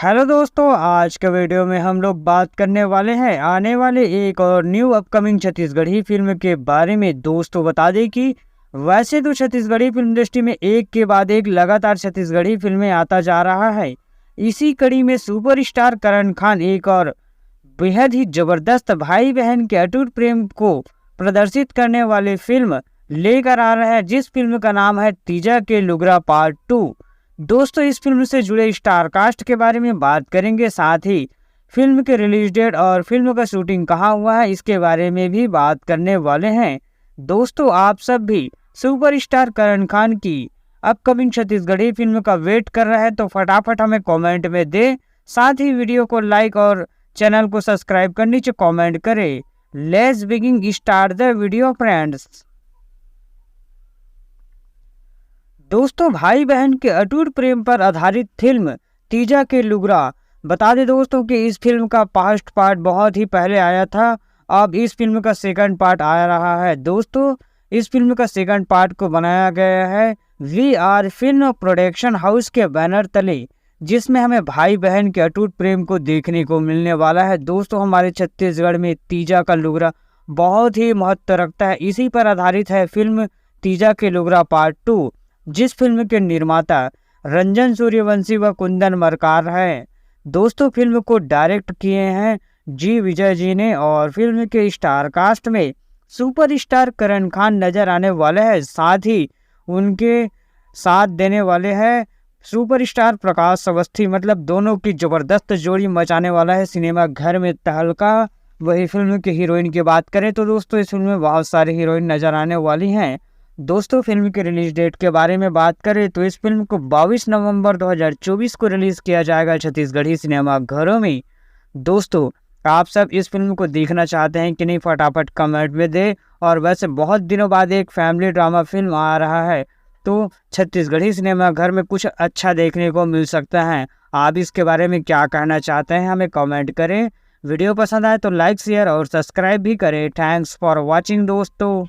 Hello दोस्तों, आज के वीडियो में हम लोग बात करने वाले हैं आने वाले एक और न्यू अपकमिंग छत्तीसगढ़ी फिल्म के बारे में। दोस्तों बता दें कि वैसे तो छत्तीसगढ़ी फिल्म इंडस्ट्री में एक के बाद एक लगातार छत्तीसगढ़ी फिल्में आता जा रहा है। इसी कड़ी में सुपरस्टार करण खान एक और बेहद ही जबरदस्त भाई बहन के अटूट प्रेम को प्रदर्शित करने वाली फिल्म लेकर आ रहा है, जिस फिल्म का नाम है तीजा के लुगरा पार्ट 2। दोस्तों इस फिल्म से जुड़े स्टार कास्ट के बारे में बात करेंगे, साथ ही फिल्म के रिलीज डेट और फिल्म का शूटिंग कहाँ हुआ है इसके बारे में भी बात करने वाले हैं। दोस्तों आप सब भी सुपरस्टार करण खान की अपकमिंग छत्तीसगढ़ी फिल्म का वेट कर रहे हैं तो फटाफट हमें कमेंट में दे, साथ ही वीडियो को लाइक और चैनल को सब्सक्राइब कर नीचे कमेंट करें। Let's begin start the video friends. दोस्तों भाई बहन के अटूट प्रेम पर आधारित फिल्म तीजा के लुगरा। बता दें दोस्तों कि इस फिल्म का फर्स्ट पार्ट बहुत ही पहले आया था, अब इस फिल्म का सेकंड पार्ट आ रहा है। दोस्तों इस फिल्म का सेकंड पार्ट को बनाया गया है VR फिल्म प्रोडक्शन हाउस के बैनर तले, जिसमें हमें भाई बहन के अटूट प्रेम को देखने को मिलने वाला है। दोस्तों हमारे छत्तीसगढ़ में तीजा का लुगरा बहुत ही महत्व रखता है, इसी पर आधारित है फिल्म तीजा के लुगरा पार्ट 2, जिस फिल्म के निर्माता रंजन सूर्यवंशी व कुंदन मरकार हैं। दोस्तों फिल्म को डायरेक्ट किए हैं जी विजय जी ने और फिल्म के स्टार कास्ट में सुपरस्टार करण खान नजर आने वाले हैं, साथ ही उनके साथ देने वाले हैं सुपरस्टार प्रकाश अवस्थी। मतलब दोनों की जबरदस्त जोड़ी मचाने वाला है सिनेमा घर में तहलका। वही फिल्म की हीरोइन की बात करें तो दोस्तों इस फिल्म में बहुत सारी हीरोइन नजर आने वाली हैं। दोस्तों फिल्म के रिलीज डेट के बारे में बात करें तो इस फिल्म को 22 नवंबर 2024 को रिलीज किया जाएगा छत्तीसगढ़ी सिनेमा घरों में। दोस्तों आप सब इस फिल्म को देखना चाहते हैं कि नहीं, फटाफट कमेंट में दे। और वैसे बहुत दिनों बाद एक फैमिली ड्रामा फिल्म आ रहा है तो छत्तीसगढ़ी सिनेमा घर में कुछ अच्छा देखने को मिल सकता है। आप इसके बारे में क्या कहना चाहते हैं हमें कमेंट करें। वीडियो पसंद आए तो लाइक शेयर और सब्सक्राइब भी करें। थैंक्स फॉर वॉचिंग दोस्तों।